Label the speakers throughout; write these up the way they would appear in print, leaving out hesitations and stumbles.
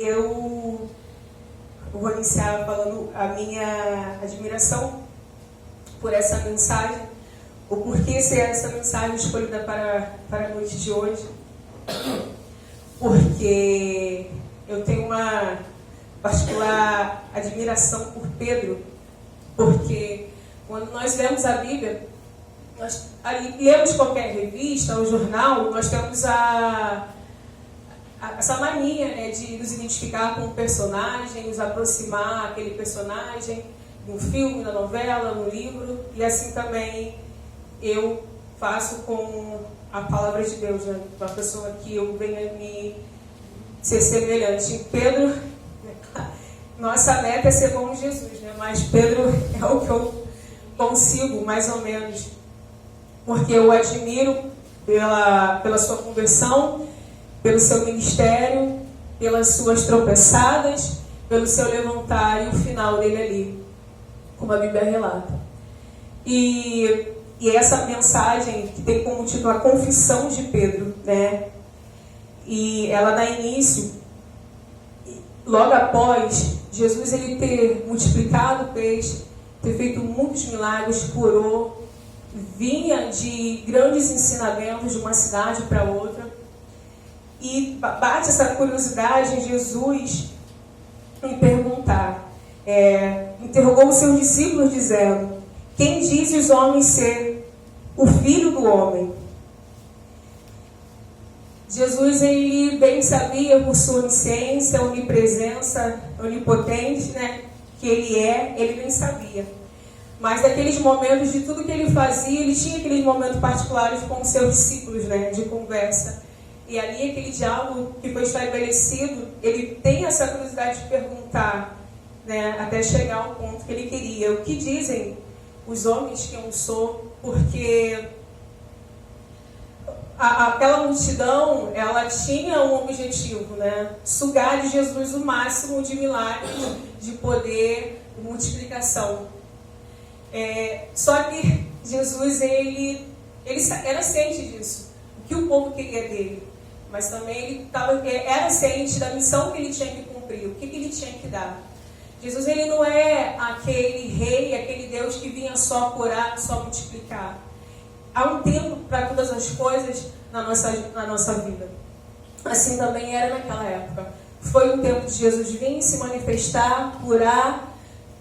Speaker 1: eu vou iniciar falando a minha admiração por essa mensagem, o porquê ser essa mensagem escolhida para a noite de hoje, porque eu tenho uma particular admiração por Pedro, porque quando nós lemos a Bíblia, nós lemos qualquer revista ou jornal, nós temos essa mania, né, de nos identificar com um personagem, nos aproximar aquele personagem no filme, na novela, no livro, e assim também eu faço com a palavra de Deus, né? Uma pessoa que eu venha me ser semelhante. Em Pedro, nossa meta é ser como Jesus, né? Mas Pedro é o que eu consigo, mais ou menos, porque eu admiro pela sua conversão, pelo seu ministério, pelas suas tropeçadas, pelo seu levantar e o final dele ali, como a Bíblia relata. E essa mensagem que tem como título a Confissão de Pedro, né? E ela dá início, logo após Jesus ele ter multiplicado o peixe, ter feito muitos milagres, curou, vinha de grandes ensinamentos de uma cidade para outra. E bate essa curiosidade em Jesus em perguntar. Interrogou os seus discípulos dizendo: quem diz os homens ser o Filho do Homem? Jesus, ele bem sabia por sua onisciência, onipresença, onipotente, né, que ele bem sabia. Mas daqueles momentos, de tudo que ele fazia, ele tinha aqueles momentos particulares com os seus discípulos, né, de conversa. E ali, aquele diálogo que foi estabelecido, ele tem essa curiosidade de perguntar, né, até chegar ao ponto que ele queria. O que dizem os homens que eu sou? Porque aquela multidão, ela tinha um objetivo, né? Sugar de Jesus o máximo de milagres, de poder, de multiplicação. Só que Jesus, ele era ciente disso, o que o povo queria dele. Mas também ele era ciente da missão que ele tinha que cumprir, o que ele tinha que dar. Jesus, ele não é aquele rei, aquele Deus que vinha só curar, só multiplicar. Há um tempo para todas as coisas na nossa vida. Assim também era naquela época. Foi um tempo de Jesus vir se manifestar, curar,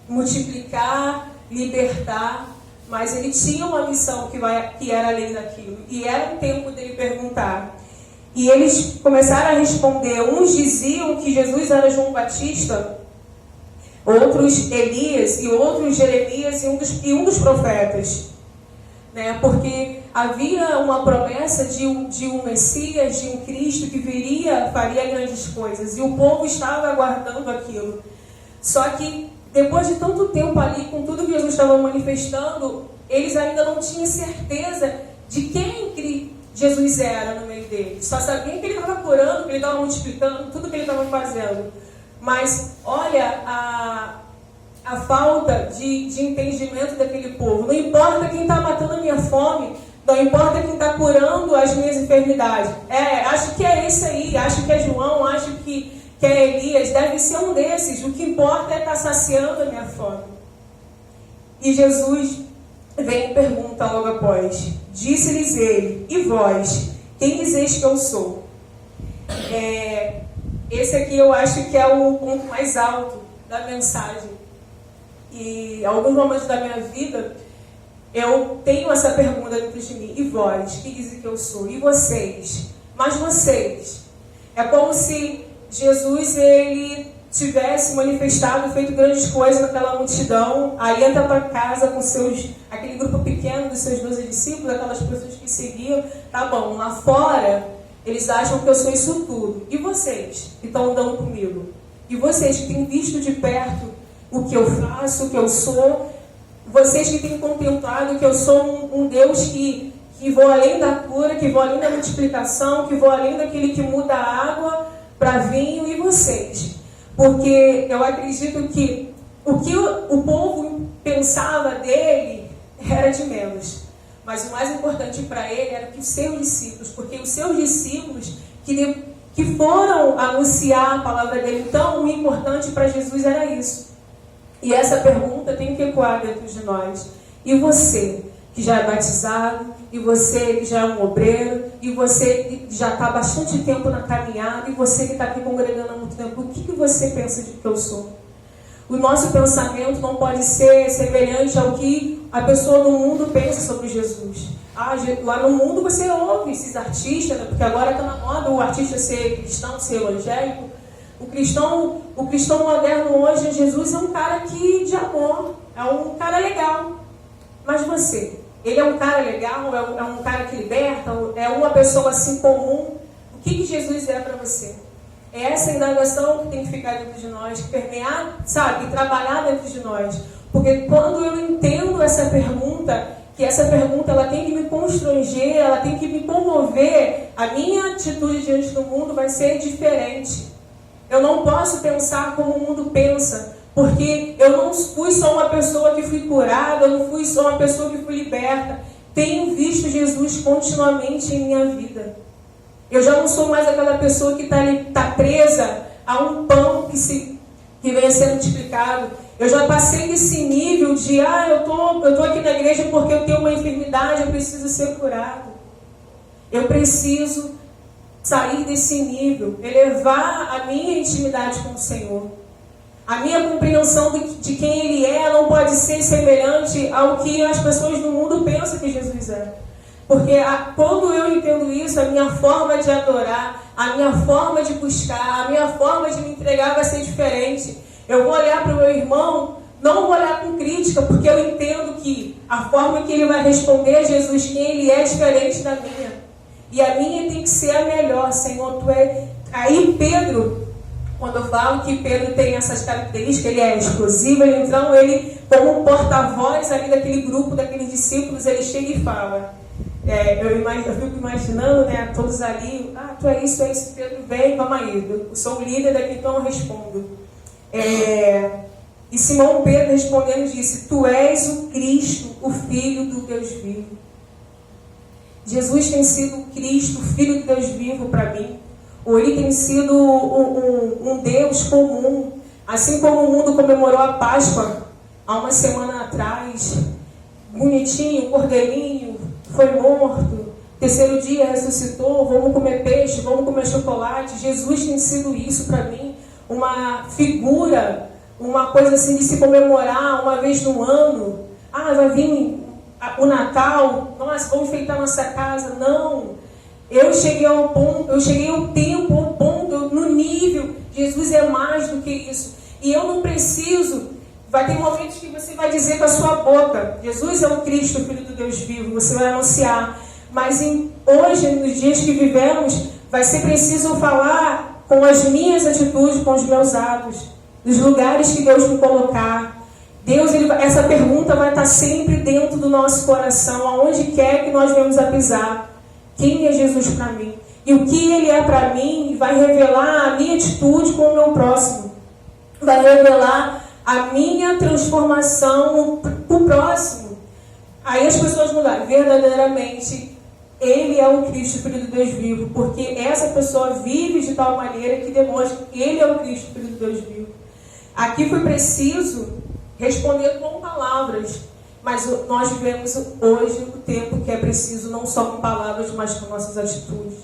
Speaker 1: multiplicar, libertar, mas ele tinha uma missão que era além daquilo. E era um tempo dele perguntar. E eles começaram a responder. Uns diziam que Jesus era João Batista, outros Elias, e outros Jeremias, e um dos profetas, né? Porque havia uma promessa de um Messias, de um Cristo que faria grandes coisas, e o povo estava aguardando aquilo. Só que depois de tanto tempo ali, com tudo que Jesus estava manifestando, eles ainda não tinham certeza de quem Jesus era no meio deles. Só sabiam que ele estava curando, que ele estava multiplicando, tudo que ele estava fazendo. Mas olha a falta de entendimento daquele povo. Não importa quem está matando a minha fome, não importa quem está curando as minhas enfermidades. Acho que é esse aí, acho que é João, acho que é Elias, deve ser um desses. O que importa é estar saciando a minha fome. E Jesus vem e pergunta logo após. Disse-lhes ele: e vós, quem dizeis que eu sou? Esse aqui eu acho que é o ponto mais alto da mensagem. E em alguns momentos da minha vida, eu tenho essa pergunta dentro de mim. E vós, que dizem que eu sou? E vocês? Mas vocês? É como se Jesus, ele tivesse manifestado, feito grandes coisas naquela multidão. Aí entra para casa com aquele grupo pequeno dos seus 12 discípulos, aquelas pessoas que seguiam. Tá bom, lá fora, eles acham que eu sou isso tudo. E vocês que estão andando comigo? E vocês que têm visto de perto o que eu faço, o que eu sou? Vocês que têm contemplado que eu sou um Deus que vou além da cura, que vou além da multiplicação, que vou além daquele que muda a água para vinho? E vocês? Porque eu acredito que o que o povo pensava dele era de menos. Mas o mais importante para ele era que os seus discípulos, porque os seus discípulos que que foram anunciar a palavra dele. Então, o importante para Jesus era isso. E essa pergunta tem que ecoar dentro de nós. E você, que já é batizado, e você que já é um obreiro, e você que já está há bastante tempo na caminhada, e você que está aqui congregando há muito tempo, o que você pensa de que eu sou? O nosso pensamento não pode ser semelhante ao que a pessoa no mundo pensa sobre Jesus. Lá no mundo você ouve esses artistas, né? Porque agora está na moda o artista ser cristão, ser evangélico. O cristão moderno hoje, Jesus é um cara de amor, é um cara legal. Mas você, ele é um cara legal, é um cara que liberta, é uma pessoa assim comum? O que Jesus é para você? É essa indagação que tem que ficar dentro de nós, que permear, sabe, e trabalhar dentro de nós. Porque quando eu entendo essa pergunta, que essa pergunta ela tem que me constranger, ela tem que me comover, a minha atitude diante do mundo vai ser diferente. Eu não posso pensar como o mundo pensa, porque eu não fui só uma pessoa que fui curada, eu não fui só uma pessoa que fui liberta. Tenho visto Jesus continuamente em minha vida. Eu já não sou mais aquela pessoa que está presa a um pão que vem sendo multiplicado. Eu já passei desse nível de, eu tô aqui na igreja porque eu tenho uma enfermidade, eu preciso ser curado. Eu preciso sair desse nível, elevar a minha intimidade com o Senhor. A minha compreensão de quem Ele é não pode ser semelhante ao que as pessoas no mundo pensam que Jesus é. Porque quando eu entendo isso, a minha forma de adorar, a minha forma de buscar, a minha forma de me entregar vai ser diferente. Eu vou olhar para o meu irmão, não vou olhar com crítica, porque eu entendo que a forma que ele vai responder a Jesus, quem ele é diferente da minha. E a minha tem que ser a melhor, Senhor, Tu é... Aí Pedro, quando eu falo que Pedro tem essas características, ele é exclusivo, então ele, como um porta-voz ali daquele grupo, daqueles discípulos, ele chega e fala... Eu fico imaginando, né, todos ali, tu é isso, Pedro, vem, vamos aí, eu sou o líder daqui, então eu respondo. E Simão Pedro respondendo disse, Tu és o Cristo, o Filho do Deus vivo. Jesus tem sido o Cristo, o Filho do Deus vivo para mim. Ou ele tem sido um Deus comum, assim como o mundo comemorou a Páscoa há uma semana atrás, bonitinho, cordeirinho, foi morto, terceiro dia ressuscitou, vamos comer peixe, vamos comer chocolate. Jesus tem sido isso para mim, uma figura, uma coisa assim de se comemorar uma vez no ano. Vai vir o Natal, nós vamos enfeitar nossa casa. Não, eu cheguei ao tempo, ao ponto, no nível, Jesus é mais do que isso. E eu não preciso... Vai ter momentos que você vai dizer com a sua boca, Jesus é o Cristo, o Filho do Deus vivo, você vai anunciar. Mas hoje, nos dias que vivemos, vai ser preciso falar com as minhas atitudes, com os meus atos, nos lugares que Deus me colocar. Deus, essa pergunta vai estar sempre dentro do nosso coração, aonde quer que nós venhamos a pisar. Quem é Jesus para mim? E o que Ele é para mim vai revelar a minha atitude com o meu próximo. Vai revelar a minha transformação para o próximo. Aí as pessoas mudaram. Verdadeiramente, Ele é o Cristo, Filho do Deus vivo. Porque essa pessoa vive de tal maneira que demonstra que Ele é o Cristo, Filho do Deus vivo. Aqui foi preciso responder com palavras. Mas nós vivemos hoje o tempo que é preciso, não só com palavras, mas com nossas atitudes.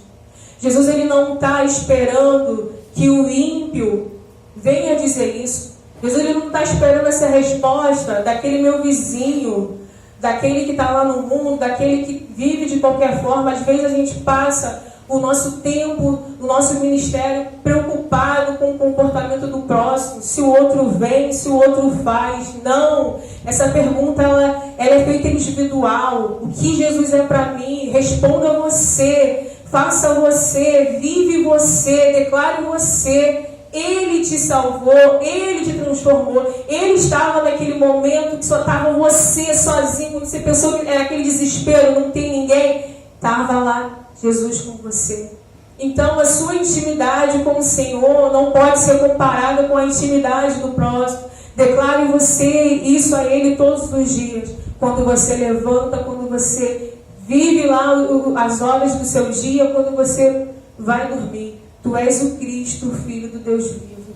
Speaker 1: Jesus, Ele não está esperando que o ímpio venha dizer isso. Jesus, Ele não está esperando essa resposta daquele meu vizinho, daquele que está lá no mundo, daquele que vive de qualquer forma. Às vezes a gente passa o nosso tempo, o nosso ministério preocupado com o comportamento do próximo, se o outro vem, se o outro faz. Não, essa pergunta ela é feita individual. O que Jesus é para mim? Responda você, faça você, vive você, declare você. Ele te salvou, Ele te transformou. Ele estava naquele momento que só estava você sozinho, quando você pensou que era aquele desespero, não tem ninguém. Estava lá Jesus com você. Então a sua intimidade com o Senhor não pode ser comparada com a intimidade do próximo. Declare você isso a Ele todos os dias. Quando você levanta, quando você vive lá as horas do seu dia, quando você vai dormir. Tu és o Cristo, o Filho do Deus vivo.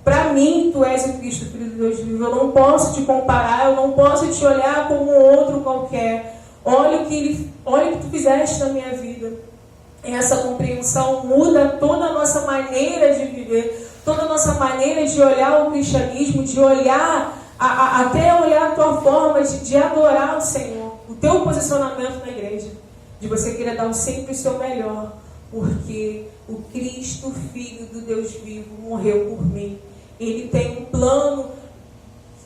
Speaker 1: Para mim, tu és o Cristo, o Filho do Deus vivo. Eu não posso te comparar, eu não posso te olhar como outro qualquer. Olha o que tu fizeste na minha vida. Essa compreensão muda toda a nossa maneira de viver, toda a nossa maneira de olhar o cristianismo, de olhar, até olhar a tua forma de adorar o Senhor, o teu posicionamento na igreja, de você querer dar sempre o seu melhor, porque o Cristo, Filho do Deus vivo, morreu por mim. Ele tem um plano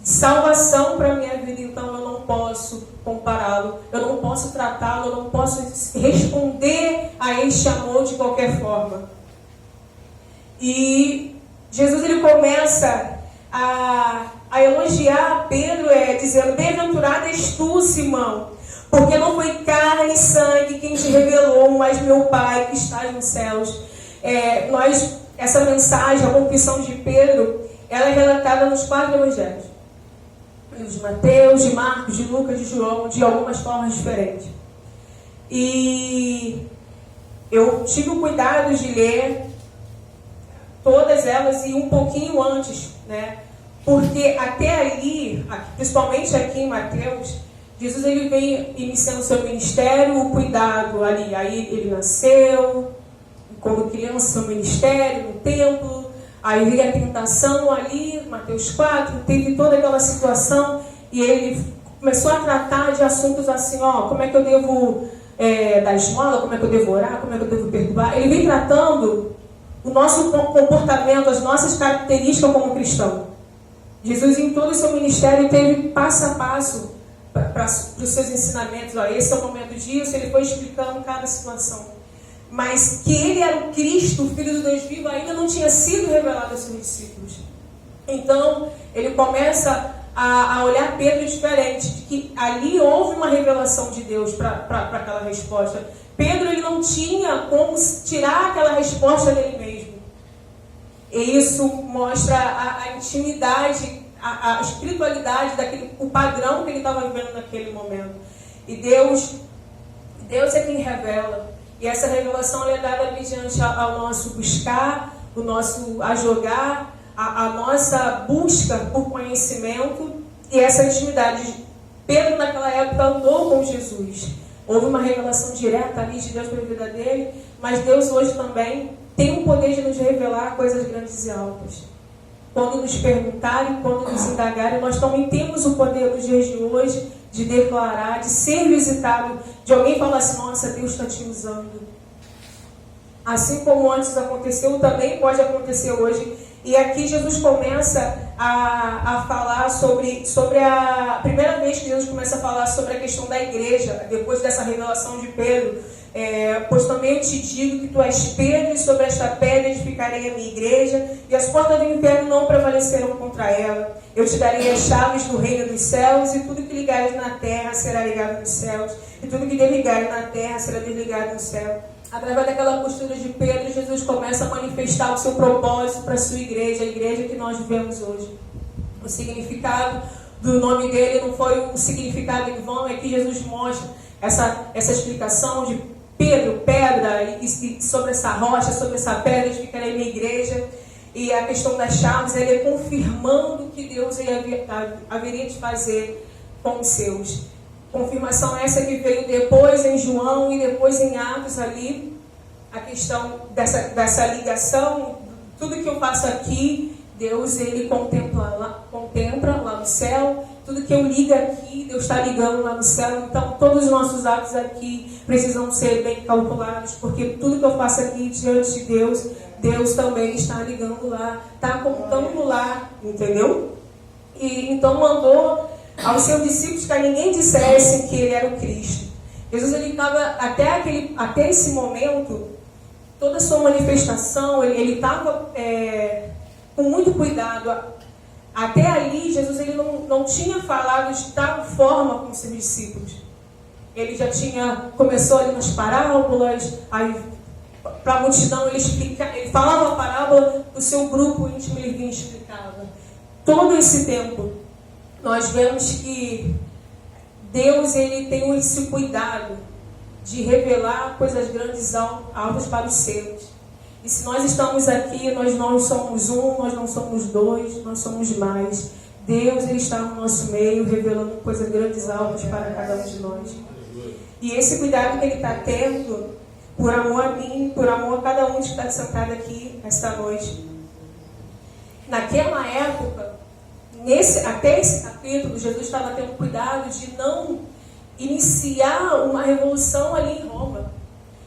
Speaker 1: de salvação para a minha vida, então eu não posso compará-lo, eu não posso tratá-lo, eu não posso responder a este amor de qualquer forma. E Jesus ele começa a elogiar Pedro, dizendo: bem-aventurado és tu, Simão, porque não foi carne e sangue quem te revelou, mas meu Pai que está nos céus. Essa mensagem, a confissão de Pedro, ela é relatada nos 4 evangelhos. De Mateus, de Marcos, de Lucas, de João, de algumas formas diferentes. E eu tive o cuidado de ler todas elas e um pouquinho antes, né? Porque até ali, principalmente aqui em Mateus, Jesus ele vem iniciando o seu ministério, o cuidado ali. Aí ele nasceu, quando criança, o ministério, no templo. Aí veio a tentação ali, Mateus 4, teve toda aquela situação e ele começou a tratar de assuntos assim, como é que eu devo dar esmola, como é que eu devo orar, como é que eu devo perdoar. Ele vem tratando o nosso comportamento, as nossas características como cristão. Jesus, em todo o seu ministério, teve passo a passo para os seus ensinamentos. Esse é o momento disso, ele foi explicando cada situação. Mas que ele era o Cristo, o Filho do Deus vivo, ainda não tinha sido revelado aos seus discípulos. Então, ele começa a olhar Pedro diferente, de que ali houve uma revelação de Deus para aquela resposta. Pedro ele não tinha como tirar aquela resposta dele mesmo. E isso mostra a intimidade, a espiritualidade, o padrão que ele estava vivendo naquele momento. E Deus é quem revela. E essa revelação é dada mediante ao nosso buscar, o nosso ajogar, a nossa busca por conhecimento e essa intimidade. Pedro naquela época andou com Jesus. Houve uma revelação direta ali de Deus para a vida dele, mas Deus hoje também tem o poder de nos revelar coisas grandes e altas. Quando nos perguntarem, quando nos indagarem, nós também temos o poder nos dias de hoje de declarar, de ser visitado, de alguém falar assim: nossa, Deus está te usando. Assim como antes aconteceu, também pode acontecer hoje. E aqui Jesus começa a falar sobre a primeira vez que Jesus começa a falar sobre a questão da igreja, depois dessa revelação de Pedro. Pois também eu te digo que tu és Pedro, e sobre esta pedra edificarei a minha igreja, e as portas do inferno não prevalecerão contra ela. Eu te darei as chaves do reino dos céus, e tudo que ligares na terra será ligado nos céus, e tudo que desligares na terra será desligado no céu. Através daquela postura de Pedro, Jesus começa a manifestar o seu propósito para a sua igreja, a igreja que nós vivemos hoje. O significado do nome dele não foi um significado em vão, é que Jesus mostra essa explicação de Pedro, pedra, e sobre essa rocha, sobre essa pedra, edificarei minha igreja. E a questão das chaves, ele é confirmando que Deus haveria de fazer com os seus. Confirmação essa que veio depois em João e depois em Atos ali, a questão dessa ligação, tudo que eu faço aqui, Deus ele contempla lá no céu, tudo que eu ligo aqui, Deus está ligando lá no céu. Então todos os nossos atos aqui precisam ser bem calculados, porque tudo que eu faço aqui diante de Deus, Deus também está ligando lá, está contando lá, entendeu? E então mandou aos seus discípulos que ninguém dissesse que ele era o Cristo. Jesus ele estava até esse momento, toda a sua manifestação, ele estava com muito cuidado. Até ali, Jesus ele não tinha falado de tal forma com seus discípulos. Ele já começou ali nas parábolas, aí para a multidão ele falava a parábola, do seu grupo íntimo ele vinha e explicava. Todo esse tempo, nós vemos que Deus ele tem esse cuidado de revelar coisas grandes altas para os seus. E se nós estamos aqui, nós não somos um, nós não somos dois, nós somos mais. Deus, Ele está no nosso meio, revelando coisas grandes, altas para cada um de nós. E esse cuidado que Ele está tendo, por amor a mim, por amor a cada um que está sentado aqui esta noite. Naquela época, até esse capítulo, Jesus estava tendo cuidado de não iniciar uma revolução ali em Roma.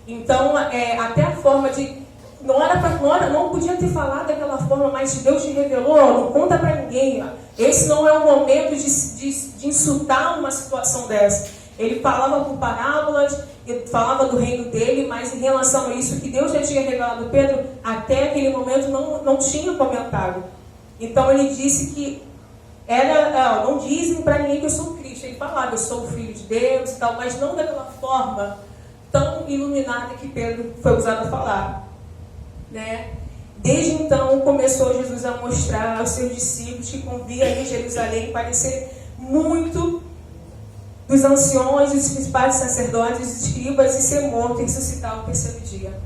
Speaker 1: Então, até a forma de... Não podia ter falado daquela forma, mas Deus te revelou, não conta para ninguém. Esse não é o momento de insultar uma situação dessa. Ele falava por parábolas, ele falava do reino dele, mas em relação a isso que Deus já tinha revelado a Pedro, até aquele momento não tinha comentado. Então ele disse que não dizem para ninguém que eu sou Cristo. Ele falava, eu sou o Filho de Deus e tal, mas não daquela forma tão iluminada que Pedro foi usado a falar. Né? Desde então começou Jesus a mostrar aos seus discípulos que convia em Jerusalém parecer muito dos anciões, dos principais sacerdotes, dos escribas, e ser morto e ressuscitar ao terceiro dia.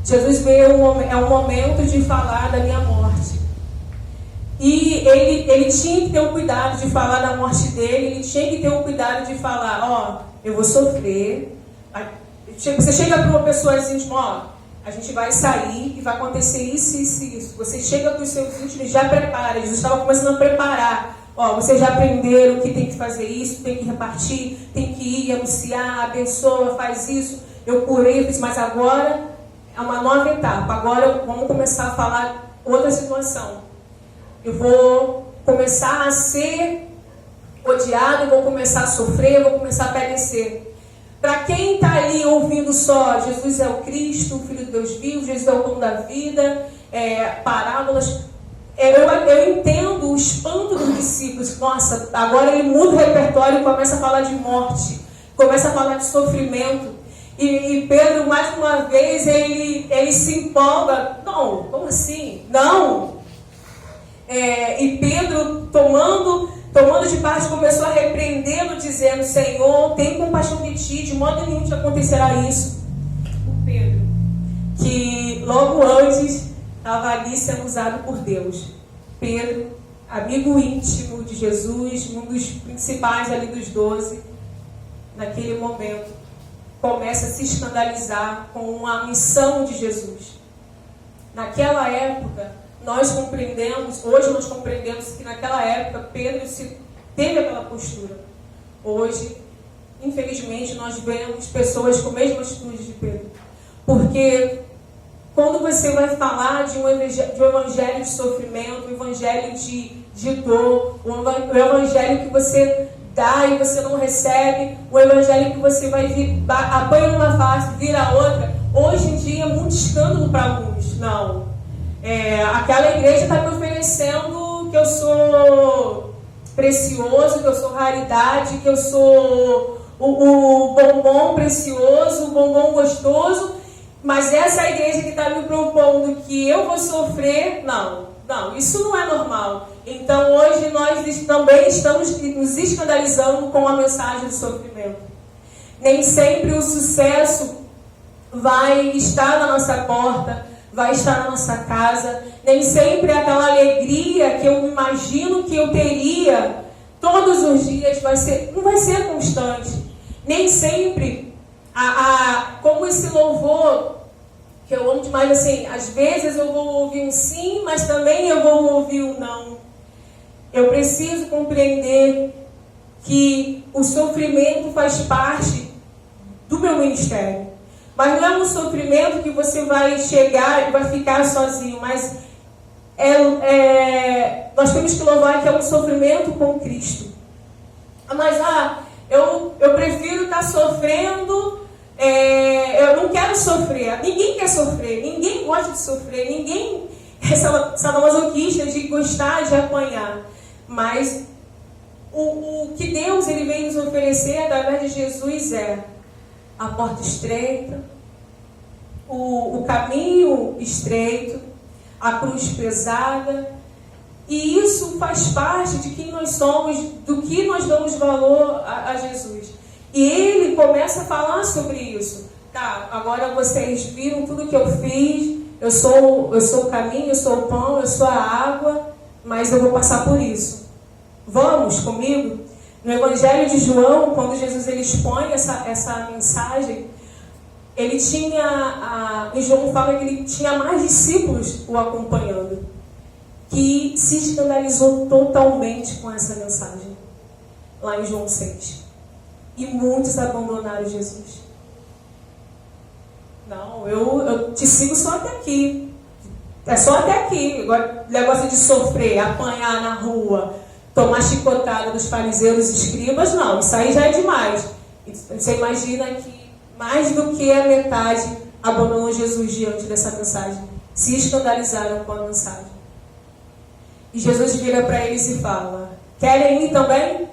Speaker 1: Jesus veio, é um momento de falar da minha morte. E ele tinha que ter o cuidado de falar da morte dele, ele tinha que ter o cuidado de falar, eu vou sofrer. Você chega para uma pessoa assim, a gente vai sair e vai acontecer isso, isso e isso. Você chega para os seus íntimos, já prepara. Jesus estava começando a preparar. Vocês já aprenderam que tem que fazer isso, tem que repartir, tem que ir anunciar, abençoa, faz isso. Eu curei, mas agora é uma nova etapa. Agora vamos começar a falar outra situação. Eu vou começar a ser odiado, eu vou começar a sofrer, eu vou começar a padecer. Para quem está ali ouvindo só, Jesus é o Cristo, o Filho de Deus vivo, Jesus é o pão da vida, parábolas, eu entendo o espanto dos discípulos. Nossa, agora ele muda o repertório e começa a falar de morte, começa a falar de sofrimento. E Pedro, mais uma vez, ele se empolga. Não, como assim? Não! E Pedro, tomando de parte, começou a repreendê-lo, dizendo, Senhor, tem compaixão de ti, de modo nenhum te acontecerá isso. O Pedro, que logo antes estava ali sendo usado por Deus. Pedro, amigo íntimo de Jesus, um dos principais ali dos 12, naquele momento, começa a se escandalizar com a missão de Jesus. Naquela época, hoje nós compreendemos que naquela época Pedro teve aquela postura. Hoje, infelizmente, nós vemos pessoas com a mesma atitude de Pedro. Porque quando você vai falar de um evangelho de sofrimento, um evangelho de dor, um evangelho que você dá e você não recebe, um evangelho que você apanha uma face, vira a outra, hoje em dia é muito escândalo para alguns. Não. Aquela igreja está me oferecendo que eu sou precioso, que eu sou raridade, que eu sou o bombom precioso, o bombom gostoso, mas essa igreja que está me propondo que eu vou sofrer, não, isso não é normal. Então hoje nós também estamos nos escandalizando com a mensagem do sofrimento. Nem sempre o sucesso vai estar na nossa porta, vai estar na nossa casa. Nem sempre aquela alegria que eu imagino que eu teria todos os dias não vai ser constante. Nem sempre, como esse louvor, que eu amo demais, assim, às vezes eu vou ouvir um sim, mas também eu vou ouvir um não. Eu preciso compreender que o sofrimento faz parte do meu ministério. Mas não é um sofrimento que você vai chegar e vai ficar sozinho, mas nós temos que louvar que é um sofrimento com Cristo. Mas eu prefiro estar sofrendo, eu não quero sofrer. Ninguém quer sofrer, ninguém gosta de sofrer, ninguém é sadomasoquista de gostar de apanhar. Mas o que Deus vem nos oferecer através de Jesus é a porta estreita, o caminho estreito, a cruz pesada, e isso faz parte de quem nós somos, do que nós damos valor a Jesus. E ele começa a falar sobre isso. Tá, agora vocês viram tudo que eu fiz, eu sou o caminho, eu sou o pão, eu sou a água, mas eu vou passar por isso. Vamos comigo? No Evangelho de João, quando Jesus ele expõe essa mensagem, ele tinha, em João fala que ele tinha mais discípulos o acompanhando, que se escandalizou totalmente com essa mensagem, lá em João 6. E muitos abandonaram Jesus. Não, eu te sigo só até aqui. É só até aqui. Agora, negócio de sofrer, apanhar na rua, tomar chicotada dos fariseus e escribas, não, isso aí já é demais. Você imagina que mais do que a metade abandonou Jesus diante dessa mensagem. Se escandalizaram com a mensagem. E Jesus vira para eles e fala: querem ir também?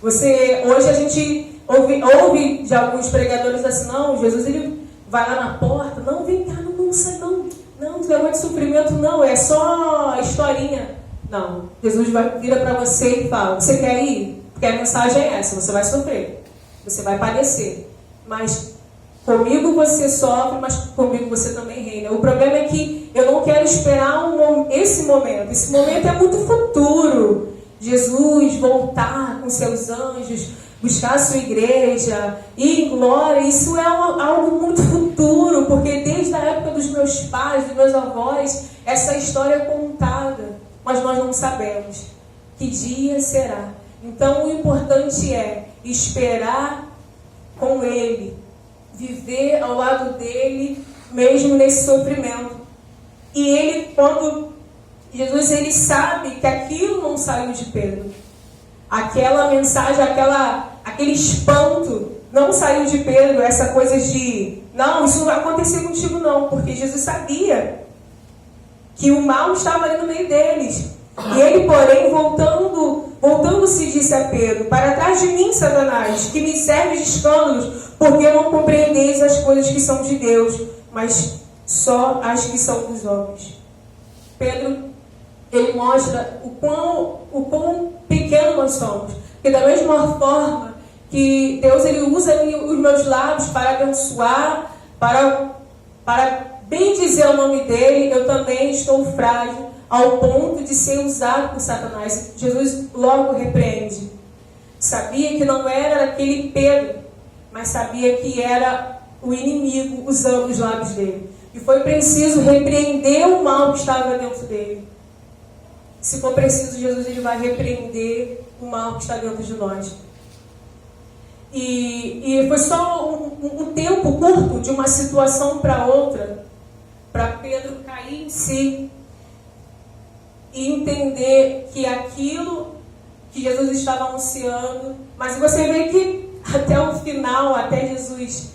Speaker 1: Hoje a gente ouve de alguns pregadores assim: não, Jesus ele vai lá na porta, não, vem cá, não sai não, não, negócio de sofrimento não, é só historinha. Não, Jesus vira para você e fala: você quer ir? Porque a mensagem é essa, você vai sofrer, você vai padecer, mas comigo você sofre, mas comigo você também reina. O problema é que eu não quero esperar esse momento é muito futuro. Jesus voltar com seus anjos, buscar a sua igreja, ir em glória, isso é algo muito futuro, porque desde a época dos meus pais, dos meus avós, essa história é contada, mas nós não sabemos que dia será. Então o importante é esperar com Ele, viver ao lado dele, mesmo nesse sofrimento. E ele, quando Jesus ele sabe que aquilo não saiu de Pedro, aquela mensagem, aquele espanto não saiu de Pedro, essa coisa de não, isso não vai acontecer contigo não, porque Jesus sabia que o mal estava ali no meio deles. E ele, porém, voltando-se, disse a Pedro: para trás de mim, Satanás, que me serve de escândalos, porque não compreendeis as coisas que são de Deus, mas só as que são dos homens. Pedro, ele mostra o quão pequeno nós somos. Porque da mesma forma que Deus ele usa os meus lábios para abençoar, para bem dizer o nome dele, eu também estou frágil ao ponto de ser usado por Satanás. Jesus logo repreende. Sabia que não era aquele Pedro, mas sabia que era o inimigo usando os lábios dele. E foi preciso repreender o mal que estava dentro dele. Se for preciso, Jesus ele vai repreender o mal que está dentro de nós. E foi só um tempo curto de uma situação para outra, para Pedro cair em si e entender que aquilo que Jesus estava anunciando, mas você vê que até o final, até Jesus